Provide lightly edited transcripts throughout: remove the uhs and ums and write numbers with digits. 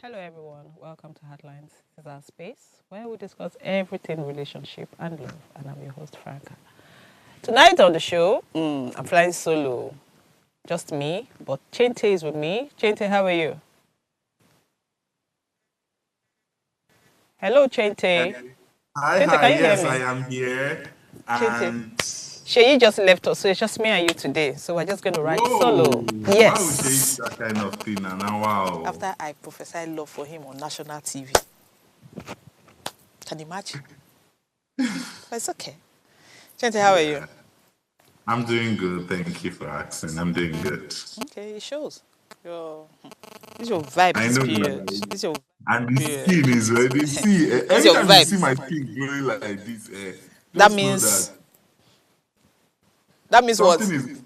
Hello, everyone. Welcome to Heartlines. This is our space where we discuss everything relationship and love. And I'm your host, Franca. Tonight on the show, I'm flying solo. Just me, but Chente is with me. Chente, how are you? Hello, Chente. Hi, Chente, hi. can you hear Yes, I me? am here. Chente. And Sheyi just left us, so it's just me and you today. So we're just going to ride solo. whoa, why would she do Yes. that kind of thing? And now, wow. After I prophesied love for him on national TV. Can you imagine? But it's okay. Chente, how are you? Yeah, I'm doing good. Thank you for asking. I'm doing good. Okay, it shows. Your This is your vibe I this know, period. right? This is your And the period. skin is ready. See, This is every your time you see vibe. my skin glowing like this, That just know that means that means something what? is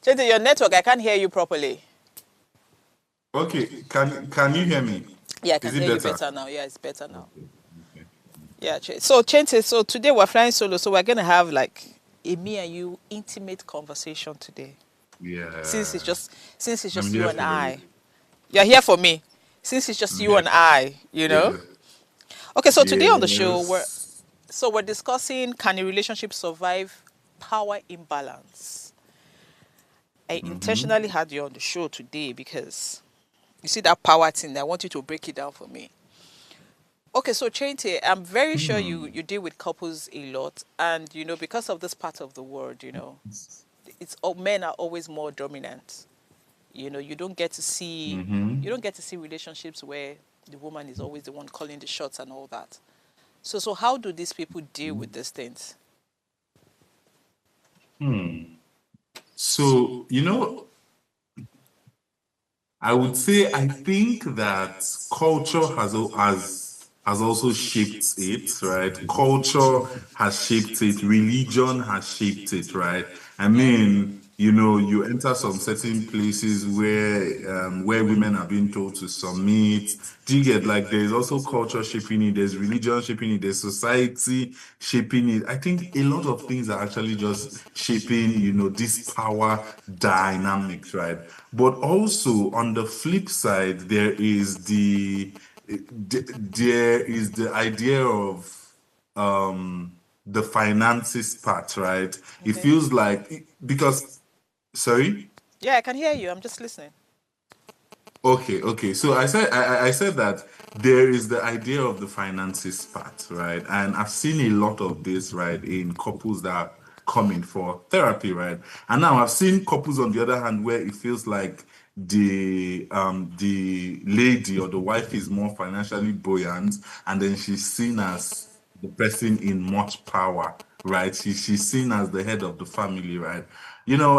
Chete, your network, I can't hear you properly. okay. Can you hear me? Yeah, I can Is it hear you better? better now. Yeah, it's better now. Okay. Okay. Yeah, so Chente, so today we're flying solo, so we're gonna have like a me and you intimate conversation today. Since it's Yeah, just since it's I'm just you here and for you. I. You're here for me. Since it's just I'm you here. and I. Yeah. Okay, so today on the show Yes. we're discussing, can a relationship survive power imbalance? I Mm-hmm. intentionally had you on the show today because you see that power thing. I want you to break it down for me. Okay, so Chainte, I'm very sure you Hmm. you deal with couples a lot, and because of this part of the world, it's all men are always more dominant. You don't get to see Mm-hmm. you don't get to see relationships where the woman is always the one calling the shots and all that. So how do these people deal with these things? Hmm. So, I would say I think that culture has also shaped it, right? Culture has shaped it, religion has shaped it, right? I Yeah. mean, you enter some certain places where women are being told to submit. Do you get, like, there's also culture shaping it, there's religion shaping it, there's society shaping it. I think a lot of things are actually just shaping, this power dynamics, right? But also on the flip side, there is the idea of the finances part, right? It Okay. feels like, because, sorry. Yeah, I can hear you. I'm just listening. Okay. So I said that there is the idea of the finances part, right? And I've seen a lot of this, right, in couples that are coming for therapy, right? And now I've seen couples on the other hand where it feels like the lady or the wife is more financially buoyant, and then she's seen as the person in much power, right? She's seen as the head of the family, right? You know,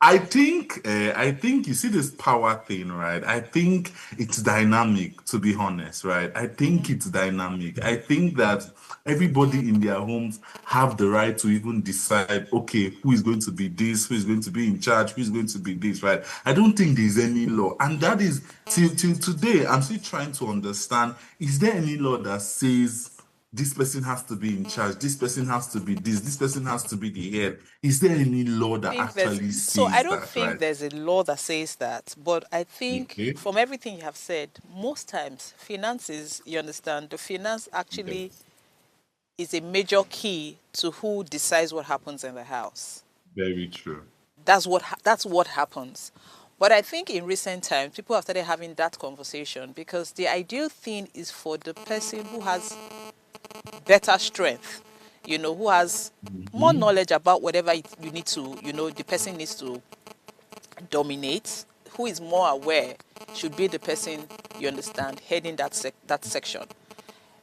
I think you see this power thing, right? I think it's dynamic, to be honest, right? I think it's dynamic. I think that everybody in their homes have the right to even decide, okay, who is going to be this, who is going to be in charge, who is going to be this, right? I don't think there's any law. And that is till today, I'm still trying to understand, is there any law that says this person has to be in charge, this person has to be this person has to be the head? Is there any law that actually I says don't that, think right? there's a law that says that, but I think Okay. from everything you have said, most times finances, you understand, the finance Okay. actually is a major key to who decides what happens in the house. Very true. That's what happens. But I think in recent times, people have started having that conversation because the ideal thing is for the person who has better strength, who has more Hmm. knowledge about whatever you need to, the person needs to dominate, who is more aware, should be the person, you understand, heading that section.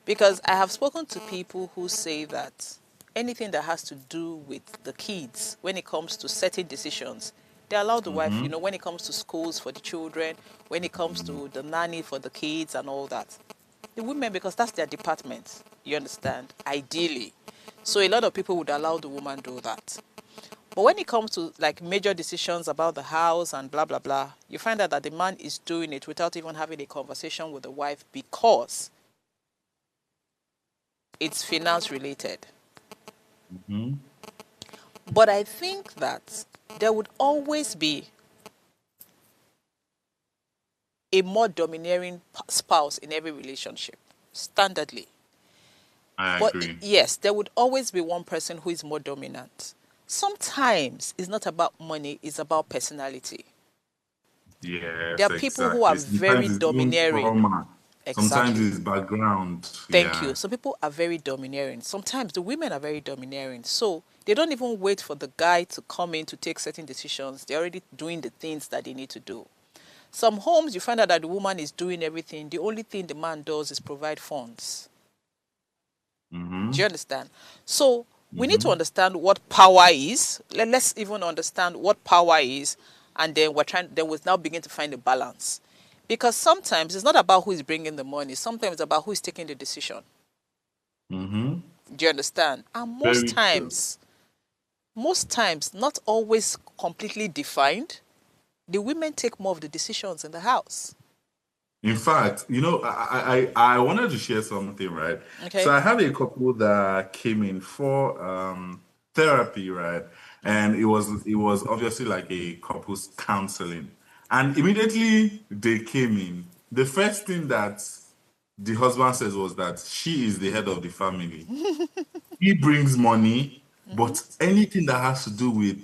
Because I have spoken to people who say that anything that has to do with the kids, when it comes to certain decisions, they allow the wife, Hmm. when it comes to schools for the children, when it comes to the nanny for the kids and all that. The women, because that's their department, you understand, ideally. So a lot of people would allow the woman do that. But when it comes to like major decisions about the house and blah blah blah, you find out that the man is doing it without even having a conversation with the wife because it's finance related. Hmm. But I think that there would always be a more domineering spouse in every relationship, standardly. I But agree. yes, there would always be one person who is more dominant. Sometimes it's not about money, it's about personality. There Yes, are people who are exactly. very Sometimes it's even domineering. trauma. Sometimes Exactly. it's background. Thank you. Yeah. Some people are very domineering. Sometimes the women are very domineering. So they don't even wait for the guy to come in to take certain decisions. They're already doing the things that they need to do. Some homes, you find out that the woman is doing everything. The only thing the man does is provide funds. Do Mm-hmm. you understand? So we need to Mm-hmm. understand what power is. Let's even understand what power is, and then we'll now begin to find a balance. Because sometimes it's not about who is bringing the money. Sometimes it's about who is taking the decision. Mm-hmm. Do you understand? And Very true. most times, not always completely defined, the women take more of the decisions in the house. In fact, I wanted to share something, right? So Okay? I had a couple that came in for therapy, right? And it was obviously like a couples counseling. And immediately they came in. The first thing that the husband says was that she is the head of the family. He brings money, but anything that has to do with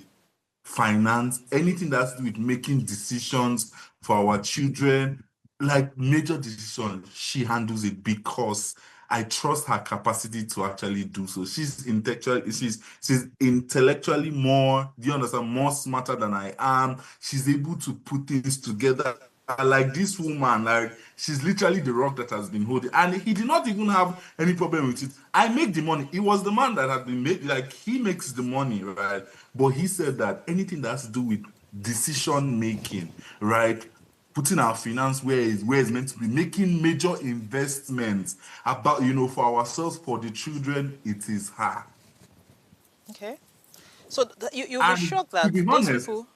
finance, anything that has to do with making decisions for our children, like major decisions, she handles it because I trust her capacity to actually do so. She's intellectually more, do you understand, more smarter than I am. She's able to put things together. Like this woman, like she's literally the rock that has been holding, and he did not even have any problem with it. I make the money. It was the man that had been made, like he makes the money, right? But he said that anything that has to do with decision making, right? Putting our finance where it's meant to be, making major investments about, for ourselves, for the children, it is her. Okay? So you'll be And shocked to that be those honest, people,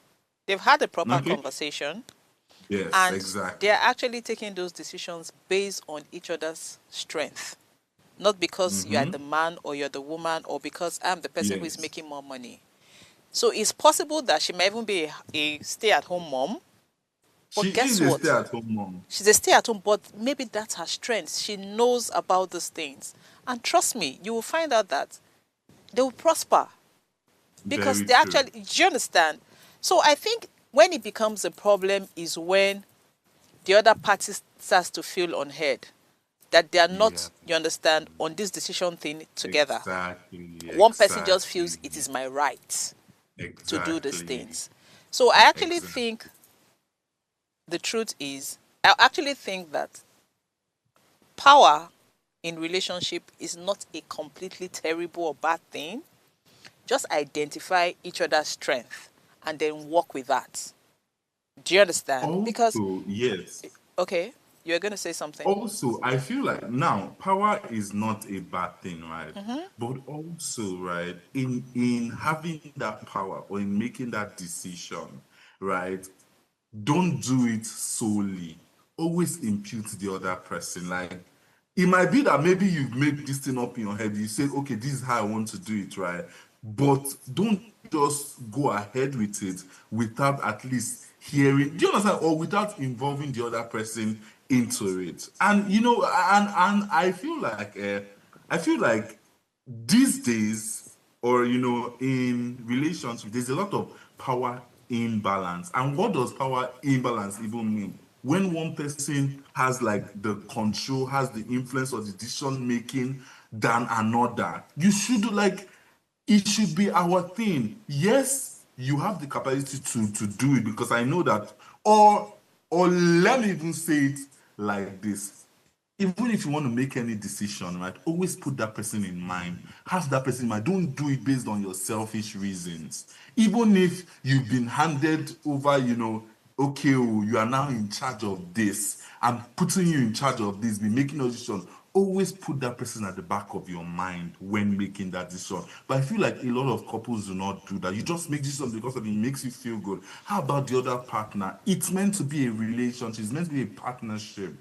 they've had a proper okay, conversation, yes, and exactly. they're actually taking those decisions based on each other's strength. Not because you are Mm-hmm. the man or you're the woman or because I'm the person who is Yes. making more money. So it's possible that she may even be a stay at home mom. She But guess is a what? stay-at-home mom. She's a stay at home, but maybe that's her strength. She knows about these things. And trust me, you will find out that they will prosper because Very they true. actually, do you understand? So I think when it becomes a problem is when the other party starts to feel unheard, that they are Yeah, not, you understand, on this decision thing together. exactly, One person just feels it exactly, is my right to do these exactly, things. So I actually exactly. think the truth is, I actually think that power in relationship is not a completely terrible or bad thing. Just identify each other's strength and then work with that. Do you understand? Because, Also, yes. okay, you're going to say something. Also, I feel like now power is not a bad thing, right? Mm-hmm. But also, right, in having that power or in making that decision, right? Don't do it solely. Always impute the other person. Like it might be that maybe you've made this thing up in your head. You say, okay, this is how I want to do it, right? But don't just go ahead with it without at least hearing. Do you understand? Or without involving the other person into it. And and I feel like these days, or in relationship, there's a lot of power imbalance. And what does power imbalance even mean? When one person has like the control, has the influence or the decision making than another, you should like it should be our thing. Yes, you have the capacity to do it, because I know that, or let me even say it like this: even if you want to make any decision, right, always put that person in mind. Have that person in mind. Don't do it based on your selfish reasons. Even if you've been handed over, okay, oh, you are now in charge of this. I'm putting you in charge of this. Be making a decision. Always put that person at the back of your mind when making that decision. But I feel like a lot of couples do not do that. You just make decisions because of it makes you feel good. How about the other partner? It's meant to be a relationship. It's meant to be a partnership.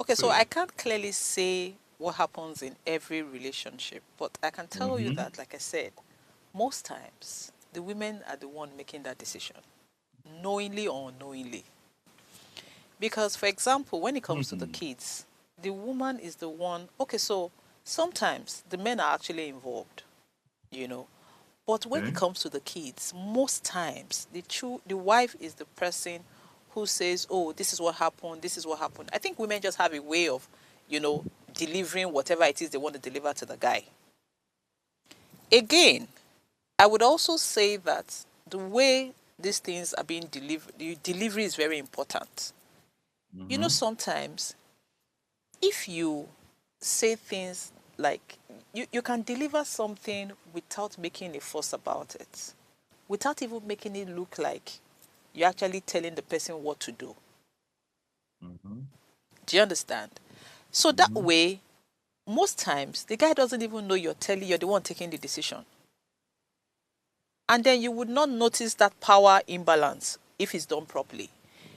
Okay, so So, I can't clearly say what happens in every relationship, but I can tell you mhm. that, like I said, most times. the women are the one making that decision, knowingly or unknowingly. Because, for example, when it comes to the Hmm. kids, the woman is the one. Okay, so sometimes the men are actually involved, you know. But when it Okay. comes to the kids, most times the wife is the person who says, "Oh, this is what happened. This is what happened." I think women just have a way of, delivering whatever it is they want to deliver to the guy. Again, I would also say that the way these things are being delivered, the delivery is very important. Mm-hmm. Sometimes if you say things like you can deliver something without making a fuss about it, without even making it look like you're actually telling the person what to do. Mm-hmm. Do you understand? So that Mm-hmm. way, most times the guy doesn't even know you're the one taking the decision. And then you would not notice that power imbalance if it's done properly.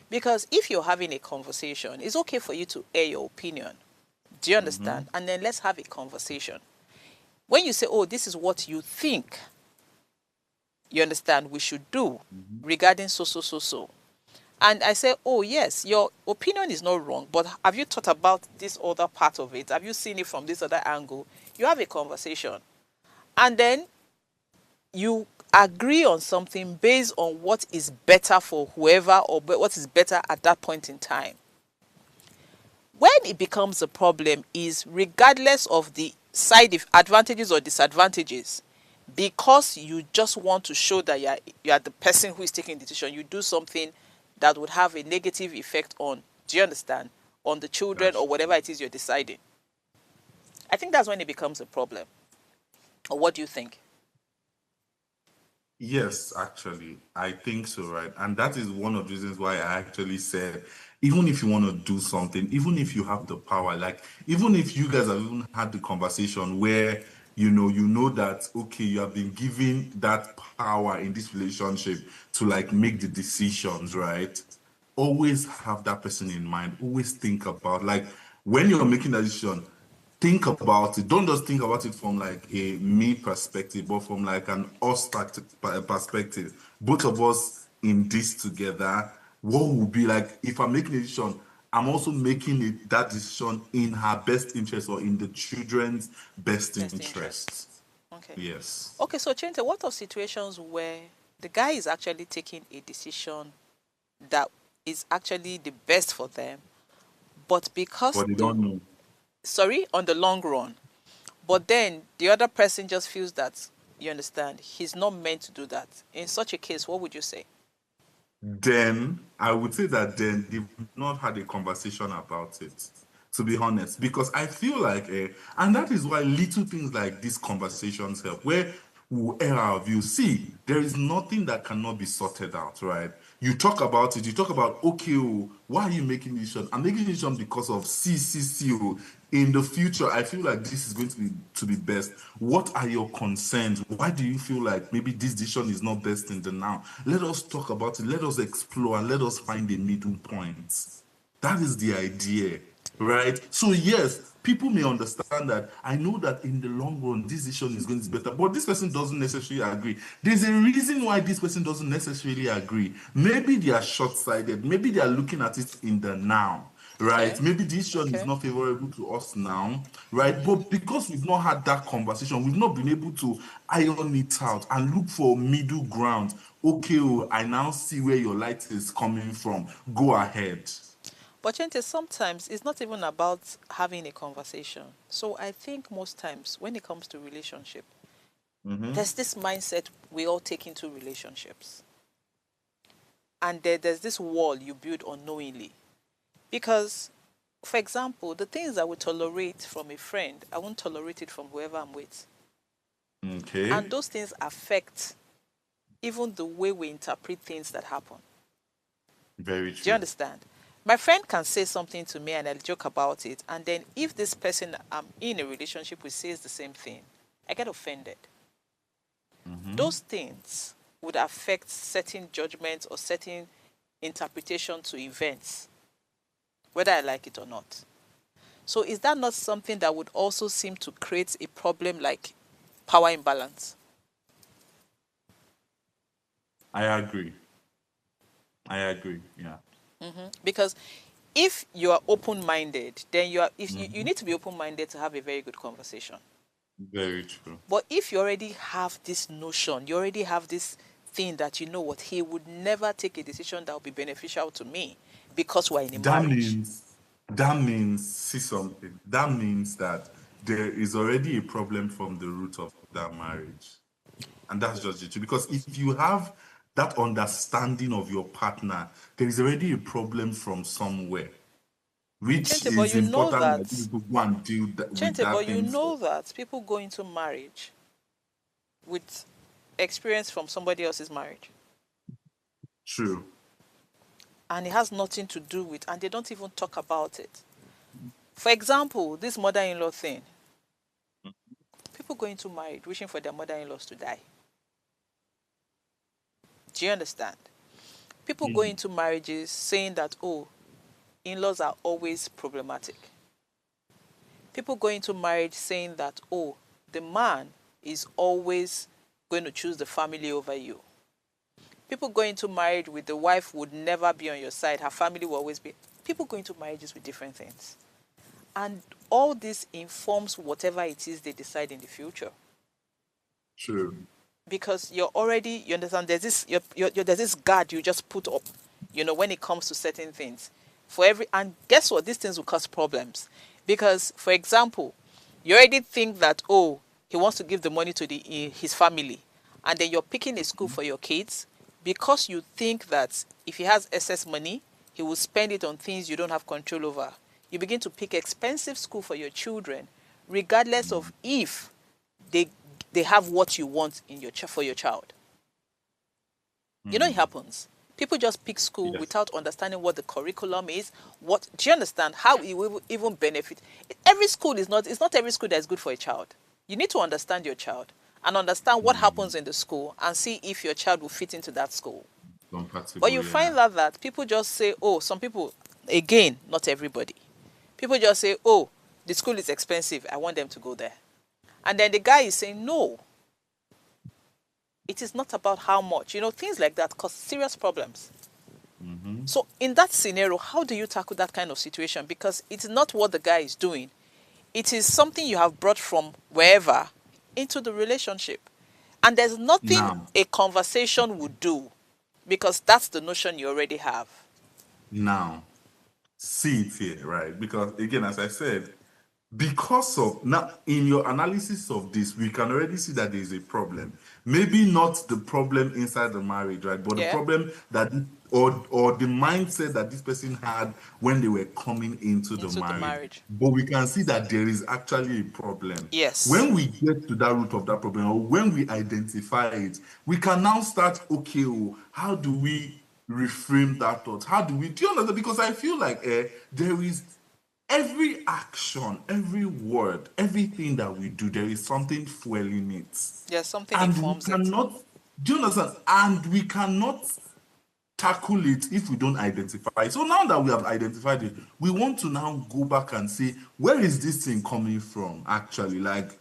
Because if you're having a conversation, it's okay for you to air your opinion. Do you Mm-hmm. understand? And then let's have a conversation. When you say, "Oh, this is what you think, you understand, we should do Mm-hmm. regarding so, so, so, so." And I say, "Oh, yes, your opinion is not wrong, but have you thought about this other part of it? Have you seen it from this other angle?" You have a conversation. And then you agree on something based on what is better for whoever or what is better at that point in time. When it becomes a problem is regardless of the side advantages or disadvantages, because you just want to show that you are the person who is taking the decision, you do something that would have a negative effect on, do you understand, on the children That's or whatever true. it is you're deciding. I think that's when it becomes a problem. Or what do you think? Yes, actually, I think so, right? And that is one of the reasons why I actually said, even if you want to do something, even if you have the power, like even if you guys have even had the conversation where you know that okay, you have been given that power in this relationship to like make the decisions, right? Always have that person in mind. Always think about like when you're making a decision, think about it. Don't just think about it from like a me perspective, but from like an us perspective. Both of us in this together. What would be like if I'm making a decision? I'm also making that decision in her best interest or in the children's best Best interest. interest. Okay. Yes, Okay, so Chente, what of situations where the guy is actually taking a decision that is actually the best for them, but because but they don't know. on the long run, but then the other person just feels that, you understand, he's not meant to do that. In such a case, what would you say? Then I would say that then they've not had a conversation about it, to be honest, because I feel like, and that is why little things like these conversations help, where we air our views. See, there is nothing that cannot be sorted out, right? You talk about it, you talk about, okay, oh, why are you making this decision? I'm making this decision because of C. Oh, in the future, I feel like this is going to be best. What are your concerns? Why do you feel like maybe this decision is not best in the now? Let us talk about it. Let us explore and let us find a middle point. That is the idea, right? So yes, people may understand that. I know that in the long run, this decision is going to be better, but this person doesn't necessarily agree. There's a reason why this person doesn't necessarily agree. Maybe they are short-sighted. Maybe they are looking at it in the now, right? Okay. Maybe this decision is Okay. not favorable to us now, right? But because we've not had that conversation, we've not been able to iron it out and look for middle ground. Okay, oh, I now see where your light is coming from. Go ahead. But Chente, sometimes it's not even about having a conversation. So I think most times when it comes to relationship, Mm-hmm. there's this mindset we all take into relationships. And there's this wall you build unknowingly. Because, for example, the things I would tolerate from a friend, I won't tolerate it from whoever I'm with. And Okay. those things affect even the way we interpret things that happen. Very Do you true. understand? My friend can say something to me and I'll joke about it. And then if this person I'm in a relationship with says the same thing, I get offended. Mm-hmm. Those things would affect certain judgments or certain interpretation to events, whether I like it or not. So is that not something that would also seem to create a problem like power imbalance? I agree. I agree. Yeah. Because if you are open-minded, then you are if you Hmm. need to be open-minded to have a very good conversation. Very true. But if you already have this notion, you already have this thing that you know what, he would never take a decision that will be beneficial to me because we're in a That marriage. means see something. That means that there is already a problem from the root of that marriage. And that's just it. Because if you have that understanding of your partner, there is already a problem from somewhere, which Chente, but is you know important that that people go and deal with Chente, but that you thing know first. that people go into marriage with experience from somebody else's marriage. True. And it has nothing to do with, and they don't even talk about it. For example, this mother-in-law thing. People go into marriage wishing for their mother-in-laws to die. Do you understand? People go Mhm. into marriages saying that, oh, in-laws are always problematic. People go into marriage saying that, oh, the man is always going to choose the family over you. People go into marriage with the wife would never be on your side. Her family will always be. People go into marriages with different things. And all this informs whatever it is they decide in the future. True. Because you're already, you understand, there's this there's this guard you just put up, when it comes to certain things. And guess what? These things will cause problems. Because, for example, you already think that, oh, he wants to give the money to his family, and then you're picking a school for your kids because you think that if he has excess money, he will spend it on things you don't have control over. You begin to pick expensive school for your children, regardless of if they they have what you want in for your child. It Mm. happens. People just pick school Yes. without understanding what the curriculum is. What do you understand? How it will even benefit? Every school is not. It's not every school that is good for a child. You need to understand your child and understand what Mm. happens in the school and see if your child will fit into that school. But Compatible, you yeah. find that people just say, oh, some people, again, not everybody. People just say, oh, the school is expensive. I want them to go there. And then the guy is saying, no, it is not about how much. Things like that cause serious problems. Hmm. So in that scenario, how do you tackle that kind of situation? Because it's not what the guy is doing. It is something you have brought from wherever into the relationship. And there's nothing Now, a conversation would do because that's the notion you already have. now, see it here, right? Because again, as I said, because of now in your analysis of this, we can already see that there is a problem. Maybe not the problem inside the marriage, right? But the Yeah? problem that or the mindset that this person had when they were coming into the Into the marriage. marriage. But we can see that there is actually a problem. Yes. When we get to that root of that problem, or when we identify it, we can now start, okay, oh, how do we reframe that thought? How do we do you understand? Because I feel like there is every action, every word, everything that we do, there is something fueling it. Yes, something And we informs it. cannot, do you understand? And we cannot tackle it if we don't identify. So now that we have identified it, we want to now go back and say, where is this thing coming from actually? Like,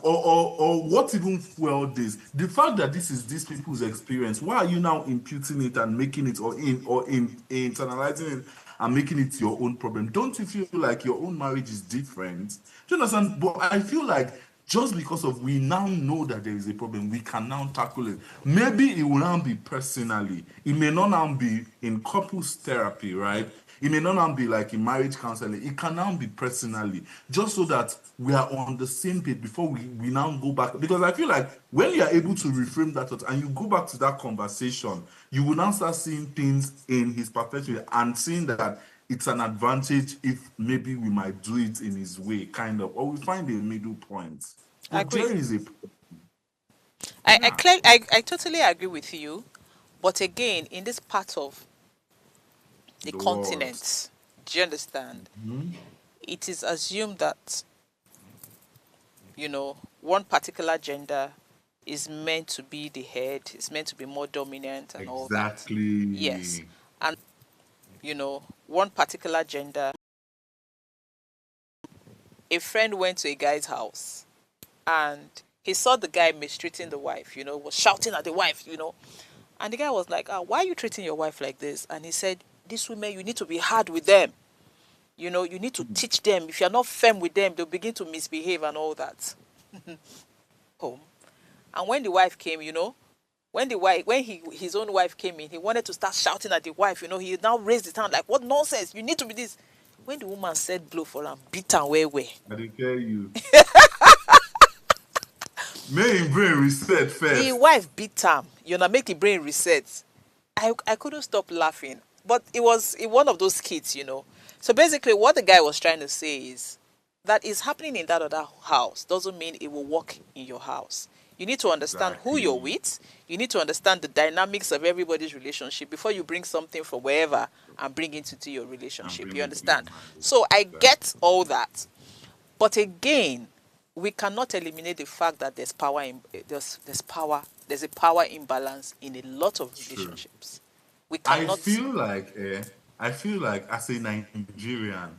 or what even fueled this? The fact that this is these people's experience, why are you now imputing it and making it or in internalizing it and making it your own problem? Don't you feel like your own marriage is different? Do you understand? But I feel like just because of we now know that there is a problem, we can now tackle it. Maybe it will now be personally. It may not now be in couples therapy, right? It may not now be like in marriage counseling. It can now be personally, just so that we are on the same page before we now go back. Because I feel like when you are able to reframe that thought and you go back to that conversation, you will now start seeing things in his perspective and seeing that it's an advantage if maybe we might do it in his way, kind of, or we find a middle point. I But agree. there is a I, yeah, I totally agree with you. But again, in this part of the the world. continent, do you understand? Mhm. It is assumed that, one particular gender is meant to be the head, is meant to be more dominant and all that. Yes. Exactly. And, one particular gender, a friend went to a guy's house and he saw the guy mistreating the wife, was shouting at the wife, And the guy was like, why are you treating your wife like this? And he said, these women, you need to be hard with them. You know, you need to teach them. If you're not firm with them, they'll begin to misbehave and all that. Home. And when the wife came, you know, when his own wife came in, he wanted to start shouting at the wife. You know, he now raised his hand like, what nonsense? You need to be this. When the woman said blow for him, beat her where. I didn't tell you. May him brain reset first. The wife beat him, you know, make the brain reset. I couldn't stop laughing. But it was one of those skits, you know. So basically what the guy was trying to say is that is happening in that other house doesn't mean it will work in your house. You need to understand who you're with. You need to understand the dynamics of everybody's relationship before you bring something from wherever and bring it into your relationship. You understand? So I get all that. But again, we cannot eliminate the fact that there's a power imbalance in a lot of relationships. We cannot. I feel like as a Nigerian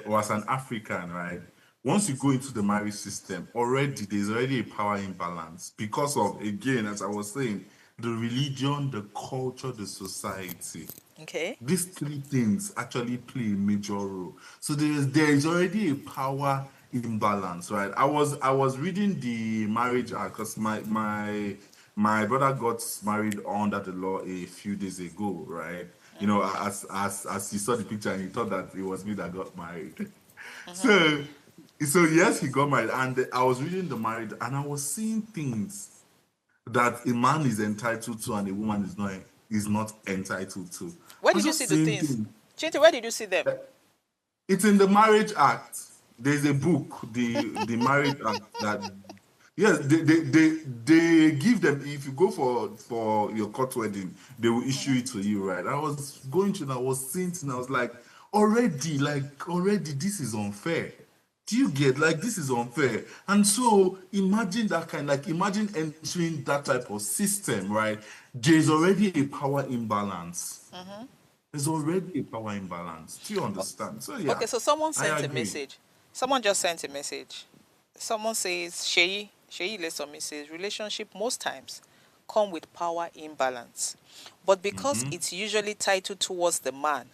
or as an African, right? Once you go into the marriage system, there's already a power imbalance because of, again, as I was saying, the religion, the culture, the society. Okay. These three things actually play a major role. So there is already a power imbalance, right? I was reading the Marriage Act because my brother got married under the law a few days ago, right? You know, as you saw the picture and you thought that it was me that got married. So yes, he got married, and I was reading the marriage, and I was seeing things that a man is entitled to and a woman is not entitled to. Where did you see the things? Chinti, where did you see them? It's in the Marriage Act. There's a book, the Marriage Act, that yes, they give them. If you go for your court wedding, they will issue it to you, right? I was going to, and I was seeing, and I was like, already, this is unfair. Do you get, like, this is unfair? And so imagine that imagine entering that type of system, right? There's already a power imbalance. There's already a power imbalance. Do you understand? So yeah. Okay, so someone sent a message. Someone just sent a message. Someone says, Sheyi Lesomi says, relationship most times come with power imbalance. But because it's usually titled towards the man,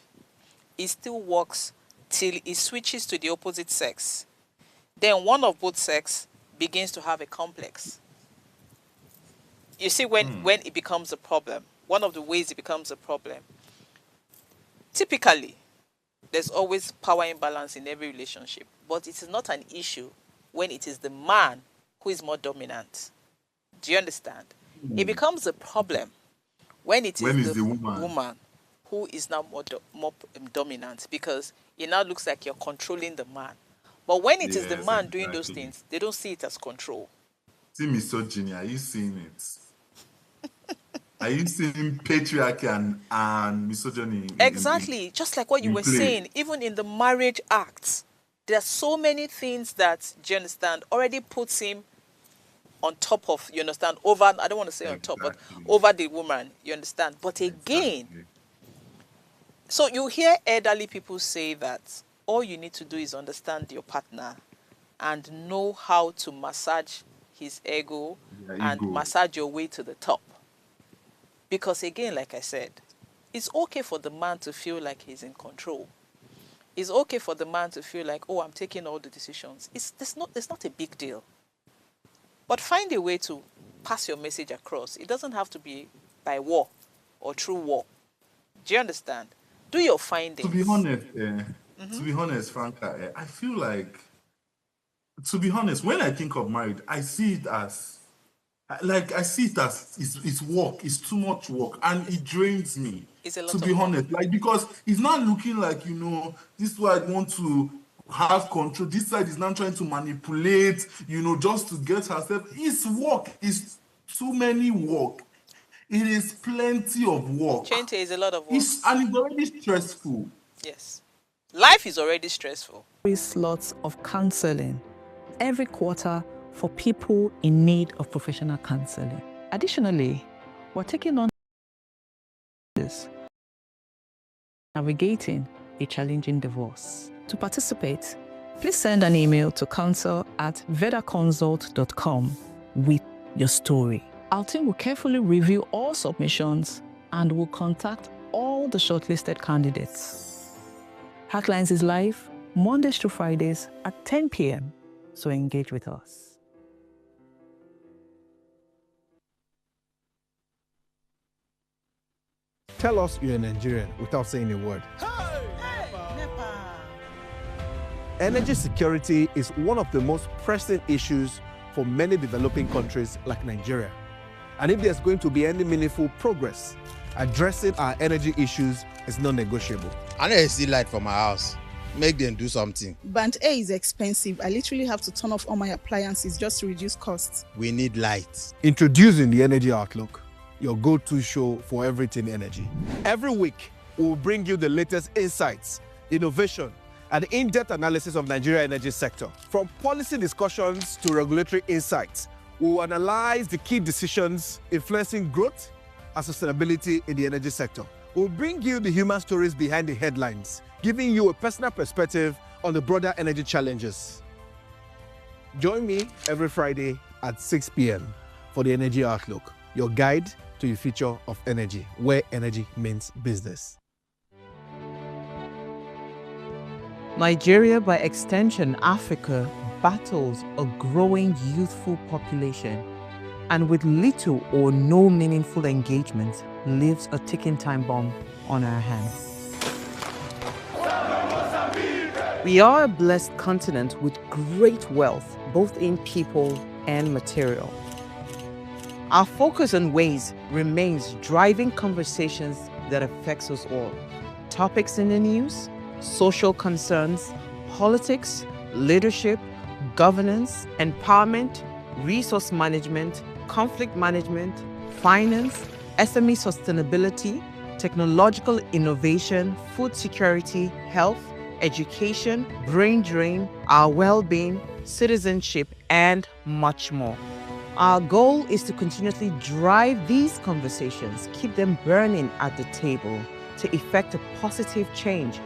it still works till it switches to the opposite sex. Then one of both sex begins to have a complex. You see, when it becomes a problem, one of the ways it becomes a problem, typically, there's always power imbalance in every relationship, but it is not an issue when it is the man who is more dominant. Do you understand? It becomes a problem when it is the woman who is now more dominant, because it now looks like you're controlling the man. But when it is the man doing those things, they don't see it as control. See misogyny, are you seeing it? Are you seeing patriarchy and misogyny? Exactly. Just like what you were saying, even in the Marriage Act, there are so many things that, do you understand, already puts him on top of, you understand, over, I don't want to say on top, but over the woman, you understand. But again, so you hear elderly people say that all you need to do is understand your partner and know how to massage his ego and massage your way to the top. Because again, like I said, it's okay for the man to feel like he's in control. It's okay for the man to feel like, oh, I'm taking all the decisions. It's not a big deal. But find a way to pass your message across. It doesn't have to be by war or through war. Do you understand? Do your findings. To be honest, Franca, I feel like, to be honest, when I think of marriage, I see it as, it's work. It's too much work, and it drains me. It's a lot to be honest, like, because it's not looking like, you know, this is why I want to have control. This side is not trying to manipulate, you know, just to get herself. It's work. It's too many work. It is plenty of work. Chente is a lot of work. And it's already stressful. Yes. Life is already stressful. Slots of counseling every quarter for people in need of professional counseling. Additionally, we're taking on this, navigating a challenging divorce. To participate, please send an email to counsel@vedaconsult.com with your story. Our team will carefully review all submissions and will contact all the shortlisted candidates. Heartlines is live Mondays to Fridays at 10 p.m. So engage with us. Tell us you're a Nigerian without saying a word. Energy security is one of the most pressing issues for many developing countries like Nigeria. And if there's going to be any meaningful progress, addressing our energy issues is non-negotiable. I need to see light for my house. Make them do something. Band A is expensive. I literally have to turn off all my appliances just to reduce costs. We need light. Introducing the Energy Outlook, your go-to show for everything energy. Every week, we'll bring you the latest insights, innovation, and in-depth analysis of Nigeria's energy sector. From policy discussions to regulatory insights, we'll analyze the key decisions influencing growth and sustainability in the energy sector. We'll bring you the human stories behind the headlines, giving you a personal perspective on the broader energy challenges. Join me every Friday at 6 p.m. for the Energy Outlook, your guide to the future of energy, where energy means business. Nigeria, by extension Africa, battles a growing youthful population and with little or no meaningful engagement leaves a ticking time bomb on our hands. We are a blessed continent with great wealth, both in people and material. Our focus on ways remains driving conversations that affects us all. Topics in the news, social concerns, politics, leadership, governance, empowerment, resource management, conflict management, finance, SME sustainability, technological innovation, food security, health, education, brain drain, our well-being, citizenship, and much more. Our goal is to continuously drive these conversations, keep them burning at the table to effect a positive change,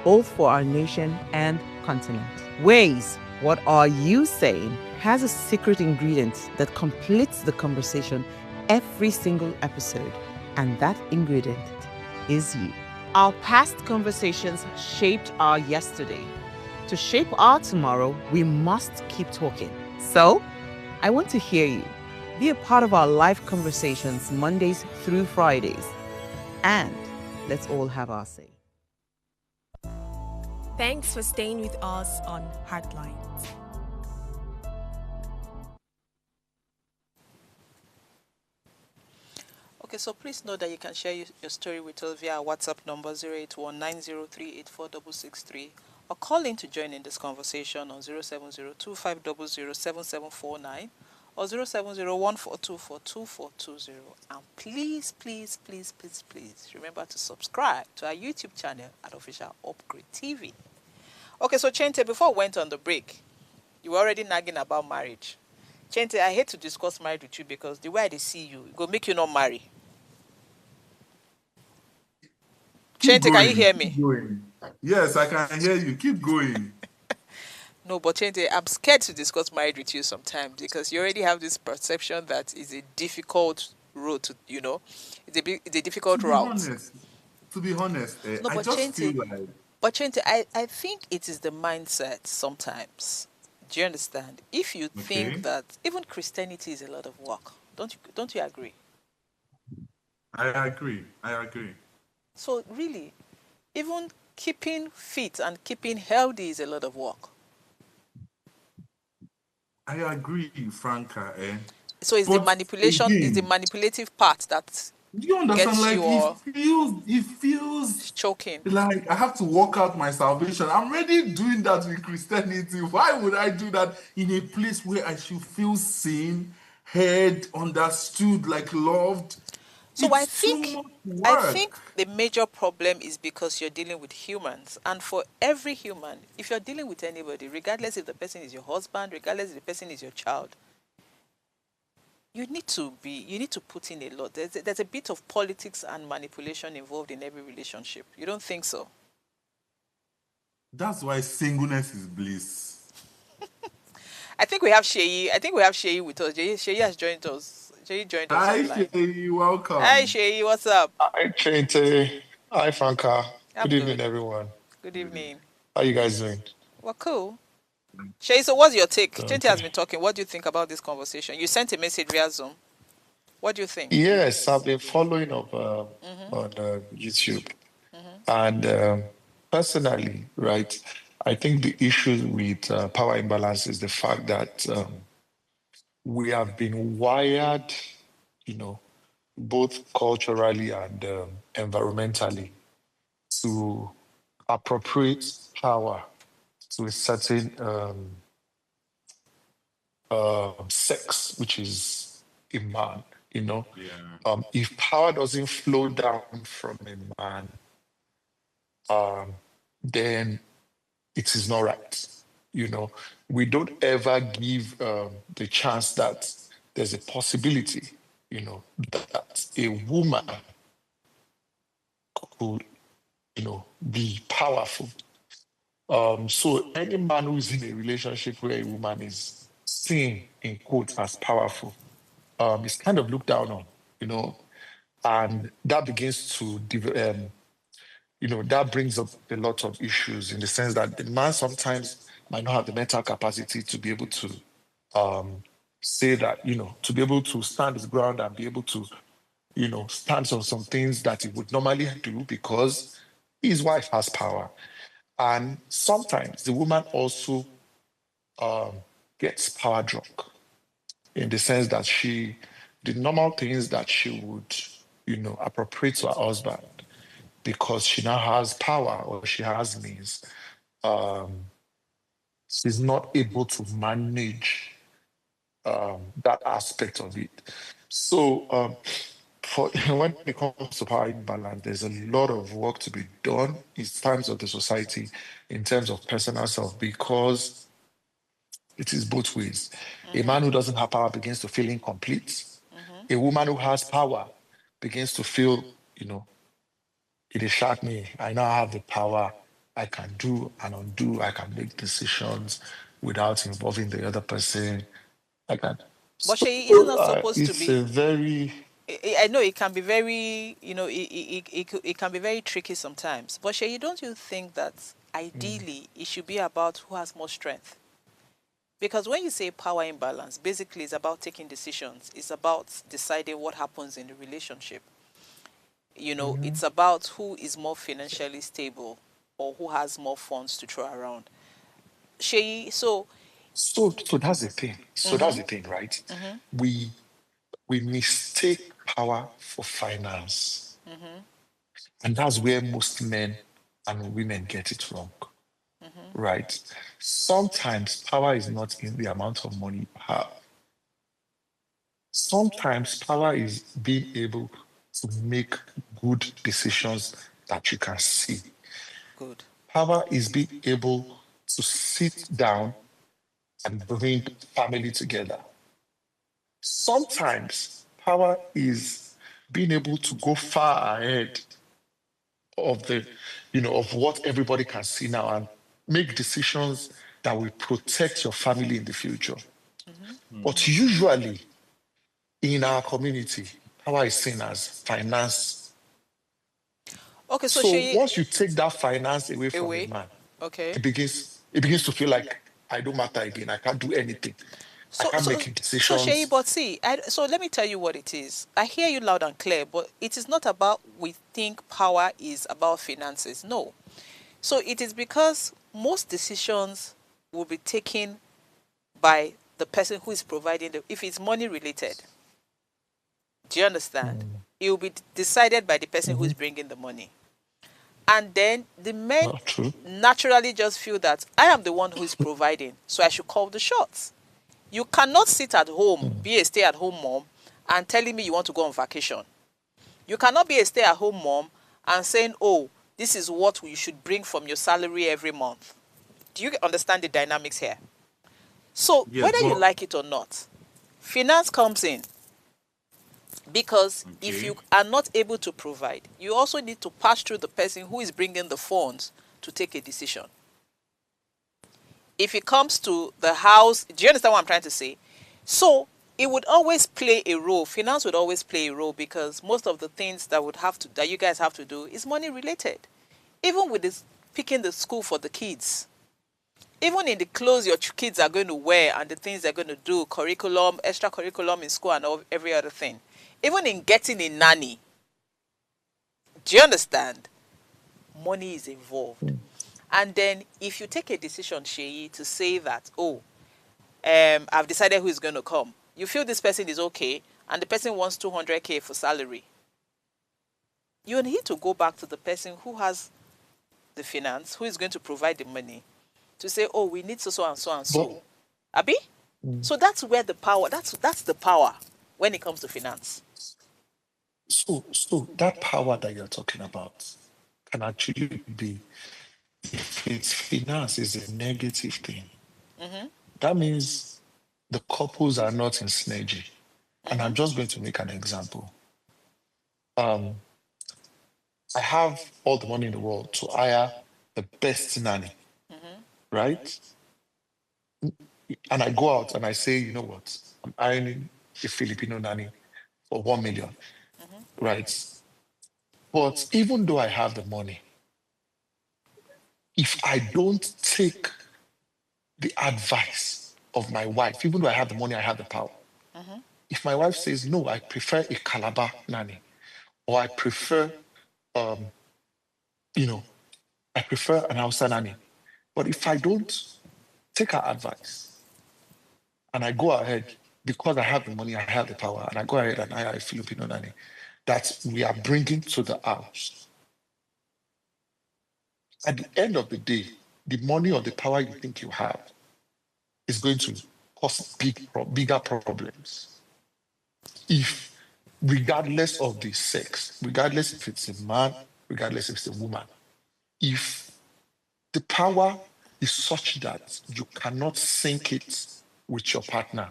both for our nation and continent. Ways, what are you saying, has a secret ingredient that completes the conversation every single episode, and that ingredient is you. Our past conversations shaped our yesterday. To shape our tomorrow, we must keep talking. So, I want to hear you. Be a part of our live conversations Mondays through Fridays. And let's all have our say. Thanks for staying with us on Heartlines. Okay, so please know that you can share your story with us via our WhatsApp number 08190384663 or call in to join in this conversation on 07025007749 or 07014242420. And please, please, please, please, please remember to subscribe to our YouTube channel at Official Upgrade TV. Okay, so Chente, before we went on the break, you were already nagging about marriage. Chente, I hate to discuss marriage with you because the way I see you, it will make you not marry. Chente, can you hear me? Keep going. Yes, I can hear you. Keep going. No, but Chente, I'm scared to discuss marriage with you sometimes because you already have this perception that is a difficult road to, it's a difficult route. To be honest, no, I just Chente, feel like... But Chente, I think it is the mindset sometimes. Do you understand? If you think that even Christianity is a lot of work, don't you agree? I agree. So really, even keeping fit and keeping healthy is a lot of work. I agree, Franca. So it's the manipulation, it's the manipulative part that do you understand? Like it feels choking. Like I have to work out my salvation. I'm already doing that with Christianity. Why would I do that in a place where I should feel seen, heard, understood, like loved? So I think the major problem is because you're dealing with humans, and for every human, if you're dealing with anybody, regardless if the person is your husband, regardless if the person is your child, you need to put in a lot. There's a bit of politics and manipulation involved in every relationship. You don't think so? That's why singleness is bliss. I think we have Sheyi with us. Sheyi has joined us. Shay joined us Hi, online. Shay, Hi, welcome. Shay, what's up? Hi, Trente. Hi, Franca. I'm Good evening, good. everyone. Good evening. How you guys doing? Well, cool. Shay, so what's your take? Chinty has Okay. been talking. What do you think about this conversation? You sent a message via Zoom. What do you think? Yes, I've been following up Mm-hmm. on YouTube. Mm-hmm. And personally, right, I think the issue with power imbalance is the fact that we have been wired, you know, both culturally and environmentally to appropriate power to a certain sex, which is a man, you know. Yeah. If power doesn't flow down from a man, um, then it is not right. You know, we don't ever give the chance that there's a possibility, that a woman could, be powerful. So any man who is in a relationship where a woman is seen in quotes as powerful, is kind of looked down on, you know, and that begins to, that brings up a lot of issues in the sense that the man sometimes might not have the mental capacity to be able to say that, to be able to stand his ground and be able to, stand on some things that he would normally do because his wife has power. And sometimes the woman also gets power drunk in the sense that the normal things that she would, appropriate to her husband because she now has power or she has means, she's not able to manage that aspect of it. So, for when it comes to power imbalance, there's a lot of work to be done in terms of the society, in terms of personal self, because it is both ways. A Mm-hmm. man who doesn't have power begins to feel incomplete. Mm-hmm. A woman who has power begins to feel, it is shocked me. I now have the power. I can do and undo. I can make decisions without involving the other person. I can. But So Shay, isn't that supposed to it's a be? very I know it can be very, it can be very tricky sometimes. But Shay, don't you think that ideally it should be about who has more strength? Because when you say power imbalance, basically it's about taking decisions. It's about deciding what happens in the relationship. It's about who is more financially stable or who has more funds to throw around. Shay, so, so that's the thing. So that's mm-hmm, the thing, right? mm-hmm, We we mistake power for finance, mm-hmm, and that's where most men and women get it wrong, mm-hmm. right? Sometimes power is not in the amount of money you have. Sometimes power is being able to make good decisions that you can see. Good. Power is being able to sit down and bring family together. Sometimes power is being able to go far ahead of of what everybody can see now and make decisions that will protect your family in the future. Mm-hmm. But Hmm. usually in our community, power is seen as finance. Okay, so So Shay, once you take that finance away from a away. man, Okay. it begins to feel like I don't matter again. I can't do anything. I So, can't so, make so Shay, decisions. but see, so let me tell you what it is. I hear you loud and clear, but it is not about we think power is about finances. No. So it is because most decisions will be taken by the person who is providing if it's money related. Do you understand? It will be decided by the person who is Mhm. bringing the money. And then the men True. naturally just feel that I am the one who is providing, so I should call the shots. You cannot sit at home, Mm. be a stay-at-home mom, and telling me you want to go on vacation. You cannot be a stay-at-home mom and saying, oh, this is what you should bring from your salary every month. Do you understand the dynamics here? So Yes, whether you but like it or not, finance comes in because if you okay. are not able to provide, you also need to pass through the person who is bringing the funds to take a decision. If it comes to the house, do you understand what I'm trying to say? So it would always play a role. Finance would always play a role because most of the things that you guys have to do is money related. Even with this picking the school for the kids, even in the clothes your kids are going to wear and the things they're going to do, curriculum, extra curriculum in school and every other thing. Even in getting a nanny. Do you understand? Money is involved. And then if you take a decision, Sheyi, to say that, I've decided who is going to come. You feel this person is okay and the person wants 200K for salary. You need to go back to the person who has the finance, who is going to provide the money, to say, oh, we need so and so and so. Abi? So that's where the power, that's the power when it comes to finance. So that power that you're talking about can actually be, if it's finance is a negative thing, that means the couples are not in synergy. And I'm just going to make an example. I have all the money in the world to hire the best nanny, right? And I go out and I say, you know what? I'm hiring a Filipino nanny for 1 million, right? But even though I have the money, if I don't take the advice of my wife, even though I have the money, I have the power. If my wife says, no, I prefer a Calabar nanny, or I prefer, I prefer an Hausa nanny. But if I don't take her advice and I go ahead, because I have the money, I have the power, and I go ahead and hire a Filipino nanny that we are bringing to the house, at the end of the day, the money or the power you think you have is going to cause bigger problems. If, regardless of the sex, regardless if it's a man, regardless if it's a woman, if the power is such that you cannot sync it with your partner,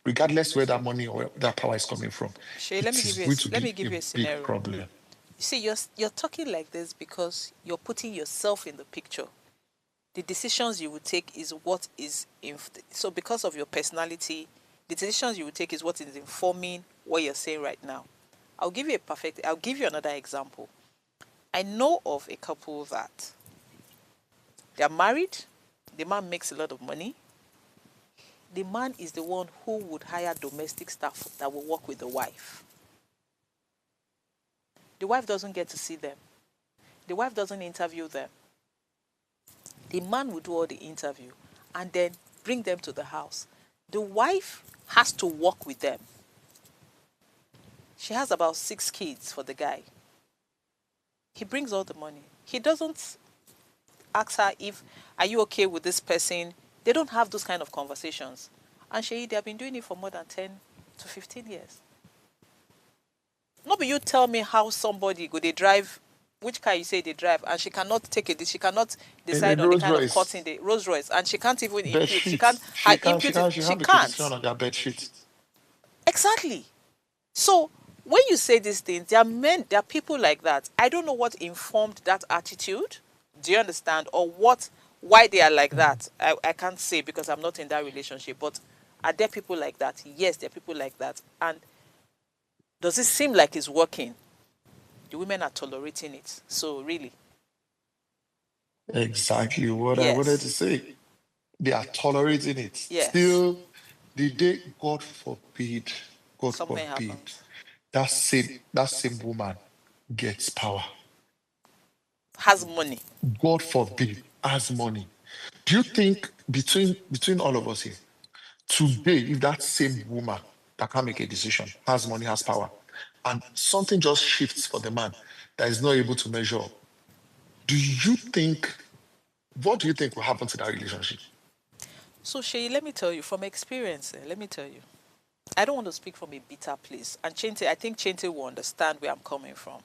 regardless where that money or that power is coming from, Shay, it is going to let me be give a you a big scenario. problem. You see, you're talking like this because you're putting yourself in the picture. The decisions you will take is what is so because of your personality, the decisions you will take is what is informing what you're saying right now. I'll give you another example. I know of a couple that they're married, the man makes a lot of money. The man is the one who would hire domestic staff that will work with the wife. The wife doesn't get to see them. The wife doesn't interview them. The man will do all the interview and then bring them to the house. The wife has to work with them. She has about 6 kids for the guy. He brings all the money. He doesn't ask her are you okay with this person? They don't have those kind of conversations. And they have been doing it for more than 10 to 15 years. Not be you tell me how somebody go they drive, which car you say they drive, and she cannot take it. She cannot decide on the kind of cutting the Rolls Royce, and she can't even impute. She can't. She can't make a decision on their bed sheet. Exactly. So when you say these things, there are people like that. I don't know what informed that attitude. Do you understand? Or why they are like that? I can't say because I'm not in that relationship. But are there people like that? Yes, there are people like that. And does it seem like it's working? The women are tolerating it. So really. Exactly what I wanted to say. They are tolerating it. Yes. Still, the day, God forbid, Something happens. that same woman gets power. Has money. God forbid, has money. Do you think between all of us here, today, if that same woman that can make a decision, has money, has power, and something just shifts for the man that is not able to measure up, what do you think will happen to that relationship? So Shay, let me tell you from experience, let me tell you. I don't want to speak from a bitter place. And Chente, I think Chente will understand where I'm coming from.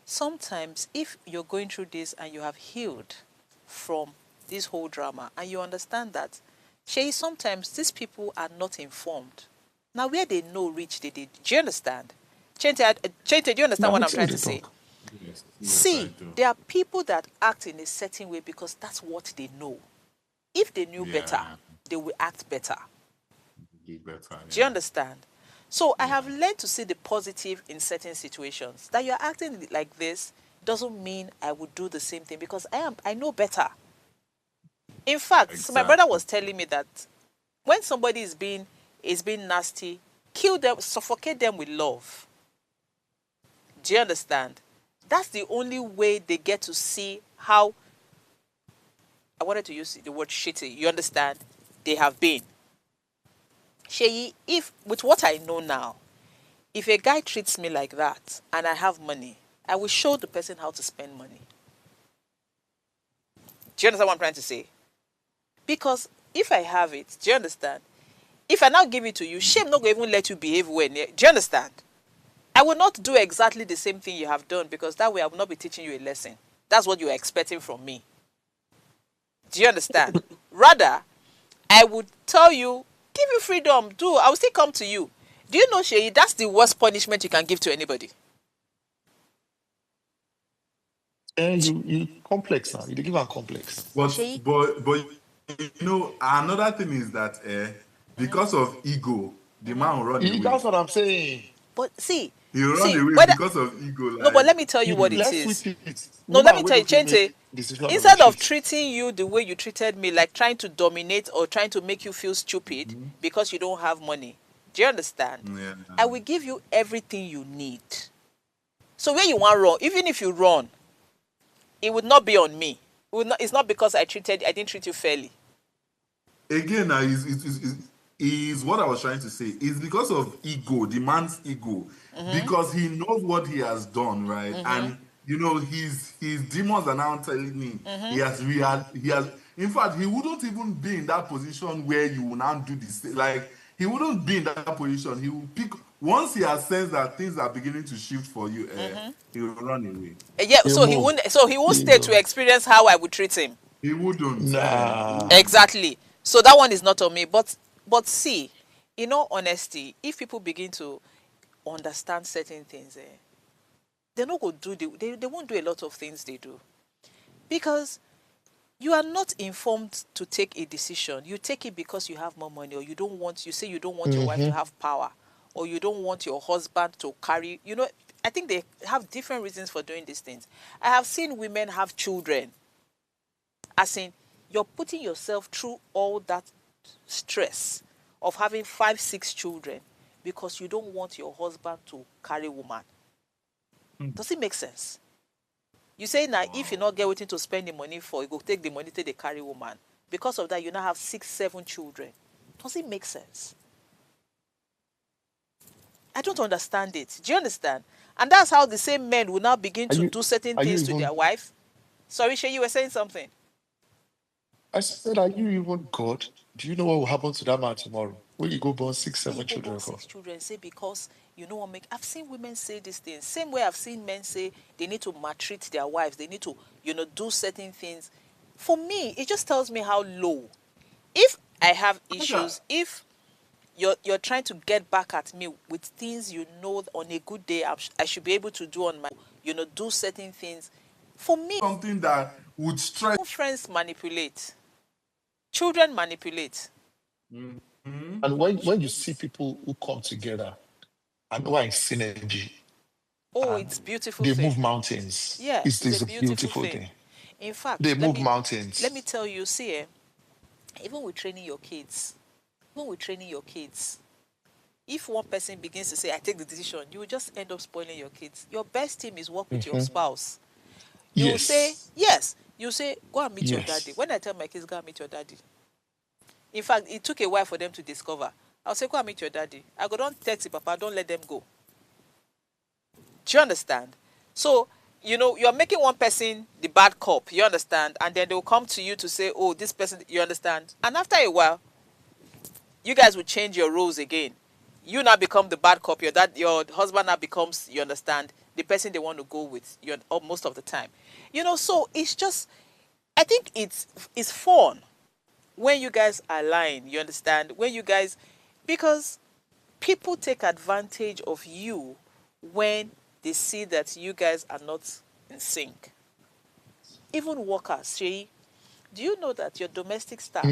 Sometimes if you're going through this and you have healed from this whole drama and you understand that, Shay, sometimes these people are not informed. Now where they know reach, they did. Do you understand? Chente, do you understand what I'm trying to say? Yes, See, there are people that act in a certain way because that's what they know. If they knew better, they will act better. Get better, Do you yeah. understand? So I have learned to see the positive in certain situations. That you're acting like this doesn't mean I would do the same thing, because I know better. In fact, so my brother Exactly. was telling me that when somebody is being nasty, kill them, suffocate them with love. Do you understand? That's the only way they get to see how, I wanted to use the word shitty, you understand, they have been. Sheyi, if with what I know now, if a guy treats me like that and I have money, I will show the person how to spend money. Do you understand what I'm trying to say? Because if I have it, do you understand? If I now give it to you, shame not going to even let you behave well. Do you understand? I will not do exactly the same thing you have done, because that way I will not be teaching you a lesson. That's what you are expecting from me. Do you understand? Rather, I would tell you, give you freedom, do. I will still come to you. Do you know, Sheyi, that's the worst punishment you can give to anybody. And you complex now. You give a complex. Sheyi, But another thing is that because of ego, the man will run away. That's what I'm saying. but see, He will run away whether, because of ego. no, but Like, let me tell you what it Let's is. switch it. No, let me Woman tell you, will not Chente, make decision on instead the of shit. treating you the way you treated me, like trying to dominate or trying to make you feel stupid because you don't have money, do you understand? yeah. I will give you everything you need. So where you want run, even if you run, it would not be on me. It's not because I didn't treat you fairly. Again, now is what I was trying to say. It's because of ego, the man's ego, because he knows what he has done, right? And his demons are now telling me he has. In fact, he wouldn't even be in that position where you will now do this. Like, he wouldn't be in that position. He will pick once he has sensed that things are beginning to shift for you. He will run away. Yeah, You so move. he won't You stay to know. experience how I would treat him. He wouldn't. He Nah. wouldn't. Exactly. So that one is not on me. But see, in all honesty, if people begin to understand certain things, they're not going to do they won't do a lot of things they do. Because you are not informed to take a decision. You take it because you have more money, or you say you don't want your wife to have power, or you don't want your husband to carry, I think they have different reasons for doing these things. I have seen women have children, as in, you're putting yourself through all that stress of having 5, 6 children because you don't want your husband to carry woman. Does it make sense? You say now, if you not get waiting to spend the money for, you go take the money to the carry woman. Because of that, you now have 6, 7 children. Does it make sense? I don't understand it. Do you understand? And that's how the same men will now begin to do certain Are you things to even? their wife. Sorry, Shay, you were saying something. I said, are you even God? Do you know what will happen to that man tomorrow? When you go born 6, When you 7 go born children for? 6 children, say because you know what make. I've seen women say these things. Same way I've seen men say they need to maltreat their wives. They need to, do certain things. For me, it just tells me how low. If I have issues, if you're trying to get back at me with things on a good day, I should be able to do on my, do certain things. For me, Something that would stress. friends manipulate. Children manipulate. And when you see people who come together and who are in synergy Oh, and it's beautiful they thing. move mountains, Yes, it's a it's a beautiful beautiful thing. thing. In fact, They let move me mountains. tell you, see, even with training your kids, if one person begins to say, I take the decision, you will just end up spoiling your kids. Your best team is work with your spouse. You will say, Yes. yes, you say, go and meet your daddy. Yes. When I tell my kids, go and meet your daddy. In fact, it took a while for them to discover. I'll say, go and meet your daddy. I go, don't text your papa, don't let them go. Do you understand? So, you're making one person the bad cop, you understand? And then they'll come to you to say, oh, this person, you understand? And after a while, you guys will change your roles again. You now become the bad cop. Your husband now becomes, you understand, the person they want to go with most of the time. So it's just, I think it's fun when you guys align, you understand? When you guys, because people take advantage of you when they see that you guys are not in sync. Even workers, Shay, do you know that your domestic staff,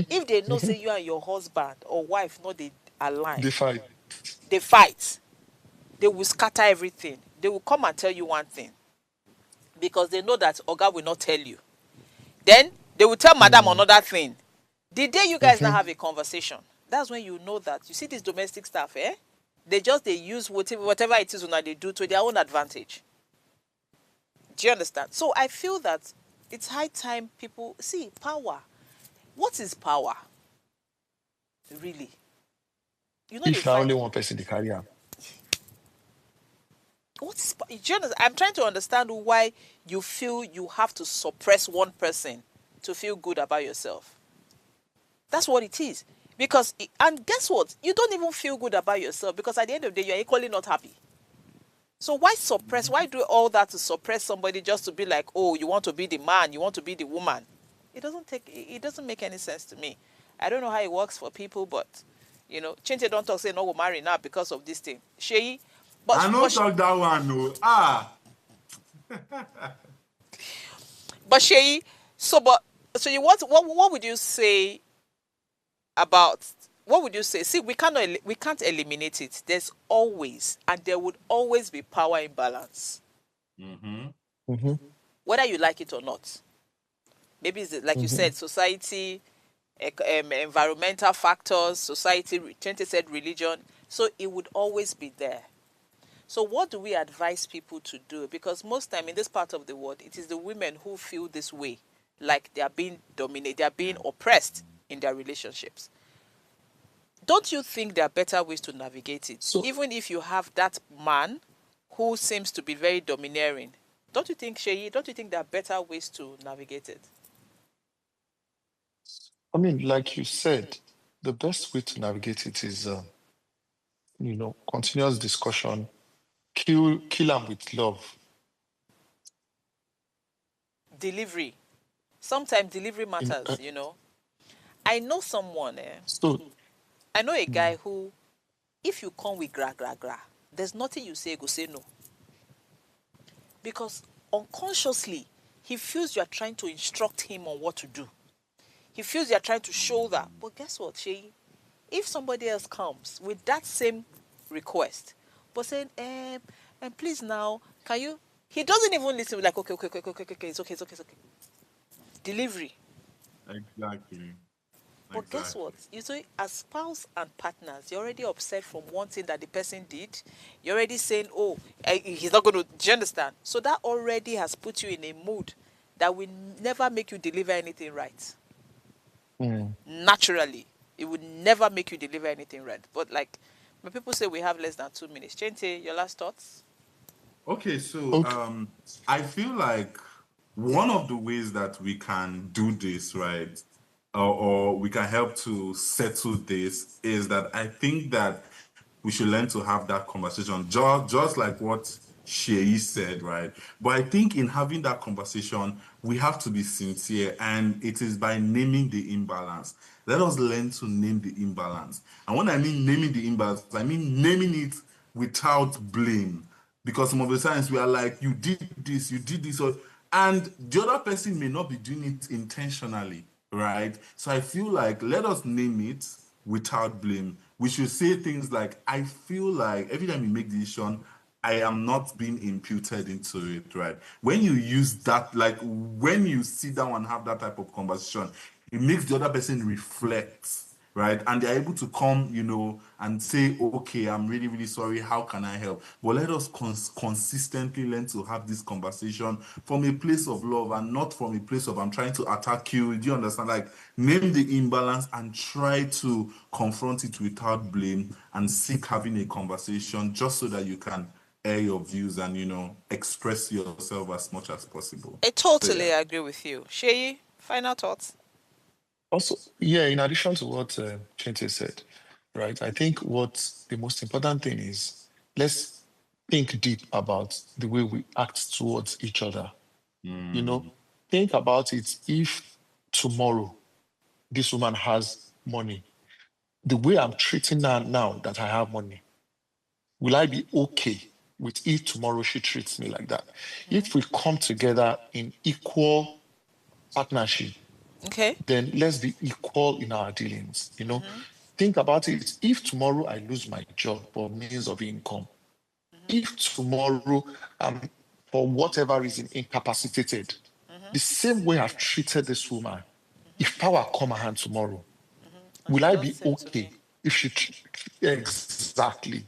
If they know say you and your husband or wife not they align, They fight. they fight. They will scatter everything. They will come and tell you one thing because they know that Oga will not tell you. Then they will tell Madam another thing. The day you guys now have a conversation, that's when you know that you see this domestic stuff, eh? They use whatever it is when they do to their own advantage. Do you understand? So I feel that it's high time people see power. What is power? Really? You know they If now find only one person they carry out. what is do you understand? I'm trying to understand why you feel you have to suppress one person to feel good about yourself. That's what it is. Because and guess what? You don't even feel good about yourself because at the end of the day you're equally not happy. So why suppress? Why do all that to suppress somebody just to be like, oh, you want to be the man, you want to be the woman? It doesn't make any sense to me. I don't know how it works for people, but Chinte don't talk say no we'll marry now because of this thing. Sheyi, I don't talk that one, no. But Sheyi, so you what would you say about what would you say? See, we can't eliminate it. There's always and there would always be power imbalance. Whether you like it or not. Maybe it's like you said, society, environmental factors, society, Chente said religion. So it would always be there. So what do we advise people to do? Because most time in this part of the world, it is the women who feel this way, like they are being dominated, they are being oppressed in their relationships. Don't you think there are better ways to navigate it? So, even if you have that man who seems to be very domineering, don't you think, Sheyi, don't you think there are better ways to navigate it? I mean, like you said, the best way to navigate it is, continuous discussion. Kill them with love. Delivery. Sometimes delivery matters, I know someone. I know a guy who, if you come with gra gra gra, there's nothing you say, go say no. Because unconsciously, he feels you are trying to instruct him on what to do. He feels you are trying to show that. But guess what, Sheyi? If somebody else comes with that same request, but saying, and please now, can you? He doesn't even listen. Like, okay, it's okay. Delivery. Exactly. But guess what? You see, as spouse and partners, you're already upset from one thing that the person did. You're already saying, oh, he's not going to, do you understand? So that already has put you in a mood that will never make you deliver anything right. Naturally, it would never make you deliver anything right. But like, when people say we have less than 2 minutes. Chente, your last thoughts? Okay, so I feel like one of the ways that we can do this, right, or we can help to settle this is that I think that we should learn to have that conversation, just like what Sheyi said, right? But I think in having that conversation, we have to be sincere, and it is by naming the imbalance. Let us learn to name the imbalance. And when I mean naming the imbalance, I mean naming it without blame. Because some of the times we are like, you did this, and the other person may not be doing it intentionally, right? So I feel like let us name it without blame. We should say things like, I feel like every time you make the decision, I am not being imputed into it, right? When you use that, like when you sit down and have that type of conversation, it makes the other person reflect, right? And they're able to come, and say, okay, I'm really, really sorry. How can I help? But let us consistently learn to have this conversation from a place of love and not from a place of I'm trying to attack you. Do you understand? Like, name the imbalance and try to confront it without blame and seek having a conversation just so that you can air your views and, express yourself as much as possible. I totally agree with you. Sheyi, final thoughts? Also, yeah, in addition to what Chente said, right, I think what the most important thing is, let's think deep about the way we act towards each other. Think about it. If tomorrow this woman has money, the way I'm treating her now that I have money, will I be okay with if tomorrow she treats me like that? If we come together in equal partnership, Okay. then let's be equal in our dealings. Think about it. If tomorrow I lose my job or means of income, if tomorrow I'm, for whatever reason, incapacitated, the same way I've treated this woman, if power come her hand tomorrow, And will she I does be same to okay me. if she exactly?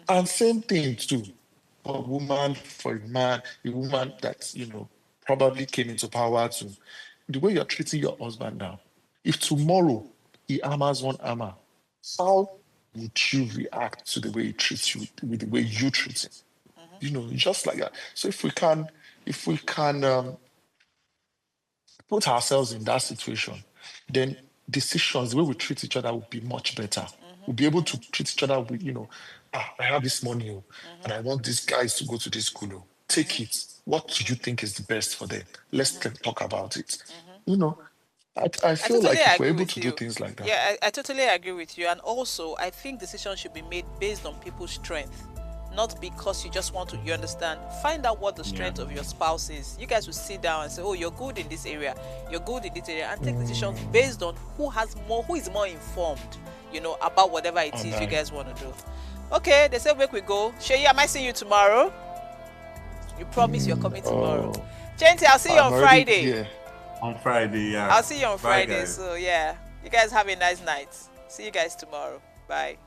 And same thing too for a woman, for a woman that probably came into power to the way you're treating your husband now. If tomorrow he hammers one hammer, how would you react to the way he treats you, with the way you treat him? Just like that. So if we can put ourselves in that situation, then decisions, the way we treat each other will be much better. We'll be able to treat each other with, I have this money, and I want these guys to go to this school. Take it. What do you think is the best for them? Let's talk about it. You know, I I feel totally like if we're agree able with to do you. things like that, Yeah, I totally agree with you. And also, I think decisions should be made based on people's strength, not because you just want to, you understand, find out what the strength of your spouse is. You guys will sit down and say, oh, you're good in this area, you're good in this area, and take decisions based on who is more informed, about whatever it and is you I, guys want to do. Okay, they said, wake we go. Sheyi, am I seeing you tomorrow? You promise you're coming tomorrow. oh, Chenti, I'll see you I'm on already Friday. here. On Friday, yeah. I'll see you on Bye, Friday. guys. So, yeah. You guys have a nice night. See you guys tomorrow. Bye.